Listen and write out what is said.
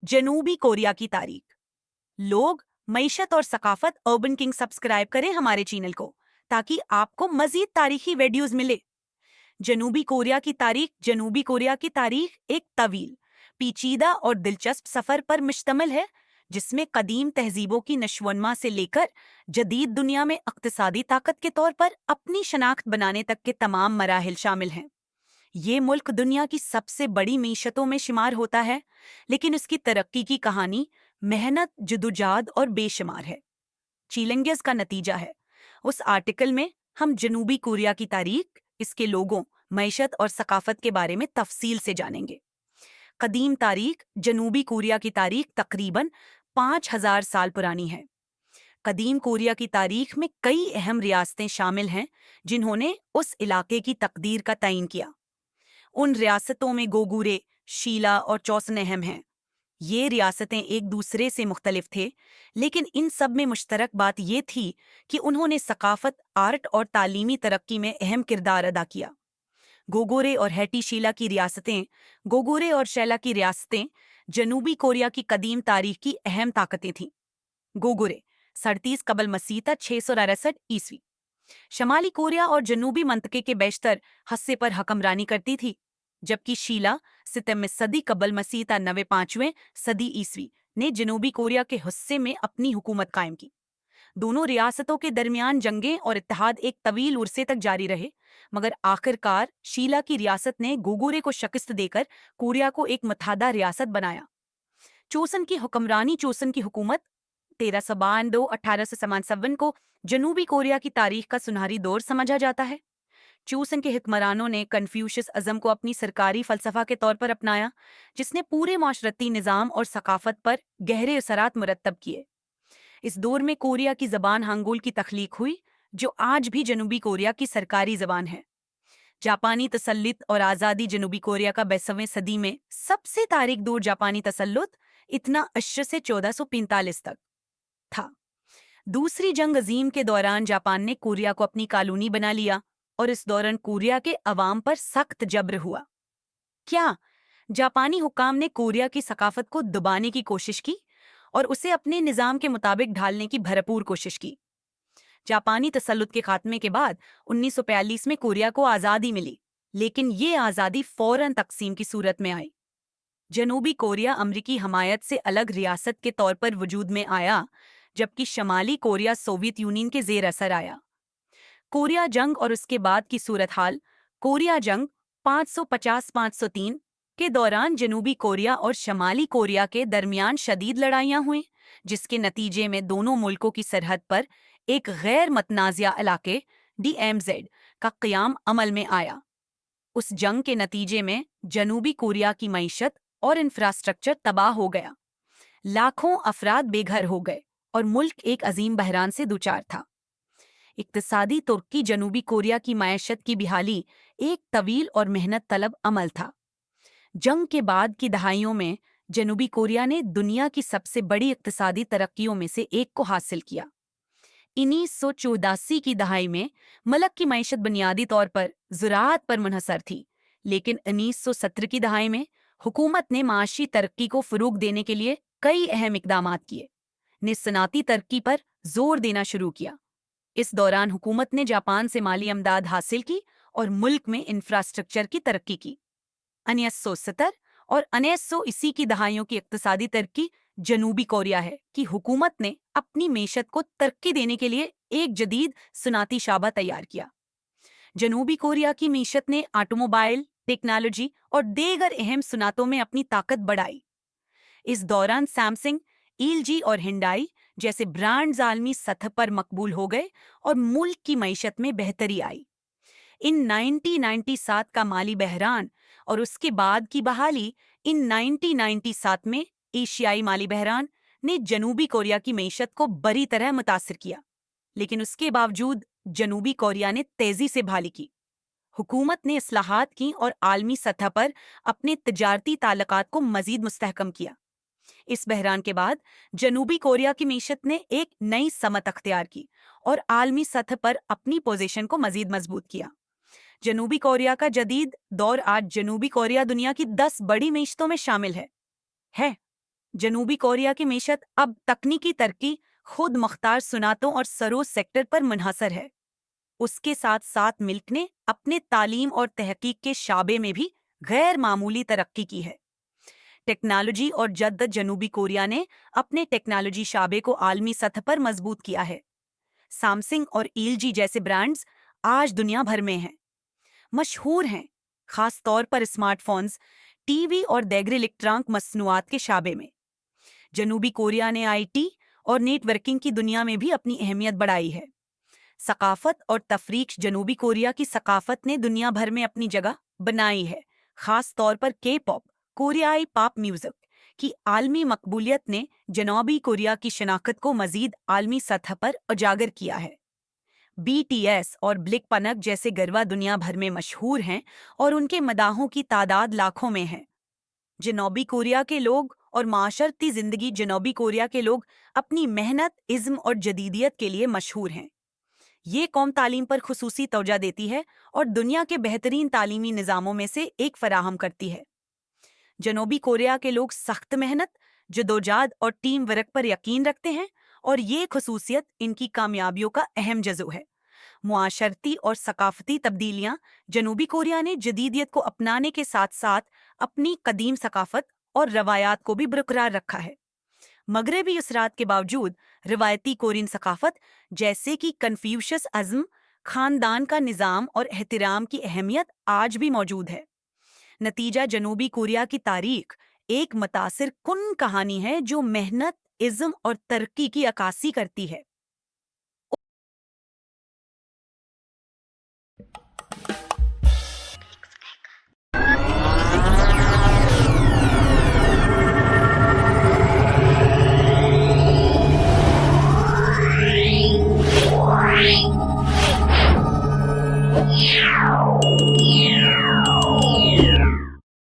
जनूबी कोरिया की तारीख। लोग, मईशत और सकाफत अर्बन किंग सब्सक्राइब करें हमारे चैनल को ताकि आपको मजीद तारीखी वीडियोस मिले। जनूबी कोरिया की तारीख। जनूबी कोरिया की तारीख एक तवील, पेचीदा और दिलचस्प सफर पर मुश्तमिल है, जिसमें कदीम तहजीबों की नशोनमा से लेकर जदीद दुनिया में इक्तिसादी ताकत के तौर पर अपनी शनाख्त बनाने तक के तमाम मराहिल शामिल हैं। ये मुल्क दुनिया की सबसे बड़ी मीशतों में शुमार होता है, लेकिन उसकी तरक्की की कहानी मेहनत, जदोजहद और बेशुमार है। चैलेंजेस का नतीजा है। उस आर्टिकल में हम जनूबी कोरिया की तारीख, इसके लोगों, मईशत और सकाफत के बारे में तफसील से जानेंगे। कदीम तारीख। जनूबी कोरिया की तारीख तकरीबन 5000 साल पुरानी है। कदीम कोरिया की तारीख में कई अहम रियासतें शामिल हैं जिन्होंने उस इलाके की तकदीर का तयन किया। उन रियासतों में गोगुरे, शीला और चौसन अहम हैं। ये रियासतें एक दूसरे से मुख्तलिफ थे, लेकिन इन सब में मुश्तरक बात ये थी कि उन्होंने सकाफत, आर्ट और तालीमी तरक्की में अहम किरदार अदा किया। गोगोरे और हैटी शीला की रियासतें। गोगोरे और शैला की रियासतें जनूबी कोरिया की कदीम तारीख की अहम ताकतें थीं। गोगोरे 37 कबल मसीह 663 ईस्वी। शमाली कोरिया और जनूबी मंतके के बेशतर हिस्से पर हकमरानी करती थी, जबकि शीला 7वीं सदी कबल मसीह 95वीं सदी ईस्वी ने जनूबी कोरिया के हिस्से में अपनी हुकूमत कायम की। दोनों रियासतों के दरमियान जंगें और इत्तेहाद एक तवील उरसे तक जारी रहे, मगर आखिरकार शीला की रियासत ने गोगोरे को शिकस्त देकर कोरिया को एक मुत्तहदा रियासत बनाया। चोसन की हुक्मरानी। चोसन की हुकूमत 1352-1857 को जनूबी कोरिया की तारीख का सुनहरी दौर समझा जाता है। चूसन के हुक्मरानों ने कन्फ्यूशियस अज़म को अपनी सरकारी फलसफा के तौर पर अपनाया, जिसने पूरे माशरती निज़ाम और सकाफत पर गहरे असरात मुरत्तब किए। इस दौर में कोरिया की ज़बान हांगुल की तख्लीक हुई, जो आज भी जनूबी कोरिया की सरकारी ज़बान है। जापानी तसल्लुत और आज़ादी। जनूबी कोरिया का 22वीं सदी में सबसे तारीख दौर जापानी तसल्लुत इतना अश्र से 1445 तक था। दूसरी जंग अजीम के दौरान जापान ने कोरिया को अपनी कॉलोनी बना लिया और इस दौरान कोरिया के अवाम पर सख्त जब्र हुआ। क्या जापानी हुकाम ने कोरिया की सकाफत को दबाने की कोशिश की और उसे अपने निज़ाम के मुताबिक ढालने की भरपूर कोशिश की। जापानी तसल्लुत के खात्मे के बाद 1942 में कोरिया को आज़ादी मिली, लेकिन ये आज़ादी फौरन तकसीम की सूरत में आई। जनूबी कोरिया अमरीकी हमायत से अलग रियासत के तौर पर वजूद में आया, जबकि शमाली कोरिया सोवियत यूनियन के जेर असर आया। कोरिया जंग और उसके बाद की सूरत हाल। कोरिया जंग 550-503 के दौरान जनूबी कोरिया और शमाली कोरिया के दरमियान शदीद लड़ाइयां हुईं, जिसके नतीजे में दोनों मुल्कों की सरहद पर एक गैर मतनाज़िया इलाके DMZ का क़याम अमल में आया। उस जंग के नतीजे में जनूबी कोरिया की मईशत और इंफ्रास्ट्रक्चर तबाह हो गया। लाखों अफराद बेघर हो गए और मुल्क एक अजीम बहरान से दूचार था। इक्तिसादी तुर्की। जनूबी कोरिया की मईशत की बहाली एक तवील और मेहनत तलब अमल था। जंग के बाद की दहाइयों में जनूबी कोरिया ने दुनिया की सबसे बड़ी इक्तिसादी तरक्कियों में से एक को हासिल किया। 1984 की दहाई में मुल्क की मईशत बुनियादी तौर पर ज़राअत पर मुनहसर थी, लेकिन 1970 की दहाई में हुकूमत ने माशी तरक्की को फ़रोग़ देने के लिए कई अहम इक़दामात किए, ने सनाती तरक्की पर जोर देना शुरू किया। इस दौरान हुकूमत ने जापान से माली अमदाद हासिल की और मुल्क में इंफ्रास्ट्रक्चर की तरक्की की। 1970 और 1980 की दहाइयों की इक्तिसादी तरक्की जनूबी कोरिया है कि हुकूमत ने अपनी मेशत को तरक्की देने के लिए एक जदीद सनाती शाबा तैयार किया। जनूबी कोरिया की मीशत ने ऑटोमोबाइल, टेक्नोलॉजी और दीगर अहम सनातों में अपनी ताकत बढ़ाई। इस दौरान सैमसंग, LG और हिंडाई जैसे ब्रांड्स आलमी सतह पर मकबूल हो गए और मुल्क की मईशत में बेहतरी आई। इन 1997 का माली बहरान और उसके बाद की बहाली इन 1997 में एशियाई माली बहरान ने जनूबी कोरिया की मईशत को बुरी तरह मुतासिर किया, लेकिन उसके बावजूद जनूबी कोरिया ने तेजी से बहाली की। हुकूमत ने इस्लाहात की और आलमी सतह पर अपने तिजारती ताल्लुकात को मजीद मुस्तहकम किया। इस बहरान के बाद जनूबी कोरिया की मीशत ने एक नई समत अख्तियार की और आलमी सतह पर अपनी पोजीशन को मजीद मजबूत किया। जनूबी कोरिया का जदीद दौर आज जनूबी कोरिया दुनिया की 10 बड़ी मीशतों में शामिल है। जनूबी कोरिया की मैशत अब तकनीकी तरक्की, खुद मुख्तार सुनातों और सरोज सेक्टर पर मुनहसर है। उसके साथ साथ मिल्क ने अपने तालीम और तहकीक के शाबे में भी गैर मामूली तरक्की की है। टेक्नोलॉजी और जद्दत जनूबी कोरिया ने अपने टेक्नोलॉजी शाबे को आलमी सतह पर मजबूत किया है। सैमसंग और एलजी जैसे ब्रांड्स आज दुनिया भर में हैं, मशहूर हैं, खास तौर पर स्मार्टफोन्स, टीवी और दीगर इलेक्ट्रॉनिक मसनूआत के शाबे में। जनूबी कोरिया ने आईटी और नेटवर्किंग की दुनिया में भी अपनी अहमियत बढ़ाई है। सकाफत और तफरीक, जनूबी कोरिया की सकाफत ने दुनिया भर में अपनी जगह बनाई है। खास तौर पर के पॉप, कोरियाई पॉप म्यूजिक की आलमी मकबूलियत ने जनूबी कोरिया की शनाख्त को मजीद आलमी सतह पर उजागर किया है। बीटीएस और ब्लैकपिंक जैसे गरबा दुनिया भर में मशहूर हैं और उनके मदाहों की तादाद लाखों में है। जनूबी कोरिया के लोग और माशरती जिंदगी, जनूबी कोरिया के लोग अपनी मेहनत, इज़्म और जदीदियत के लिए मशहूर हैं। ये कौम तालीम पर खुसूसी तवज्जो देती है और दुनिया के बेहतरीन तालीमी निज़ामों में से एक फराहम करती है। जनूबी कोरिया के लोग सख्त मेहनत, जदोजहद और टीम वर्क पर यकीन रखते हैं और ये खुसूसियत इनकी कामयाबियों का अहम जज़ो है। मुआशरती और सकाफती तब्दीलियाँ, जनूबी कोरिया ने जदीदियत को अपनाने के साथ साथ अपनी कदीम सकाफत और रवायात को भी बरकरार रखा है। मगरबी असरात के बावजूद रिवायती कोरियन सकाफत जैसे कि कन्फ्यूशियस अज़्म, खानदान का निज़ाम और एहतराम की अहमियत आज भी मौजूद है। नतीजा, जनूबी कोरिया की तारीख एक मुतासिर कुन कहानी है जो मेहनत, इज़्म और तरक्की की अक्कासी करती है। Wow.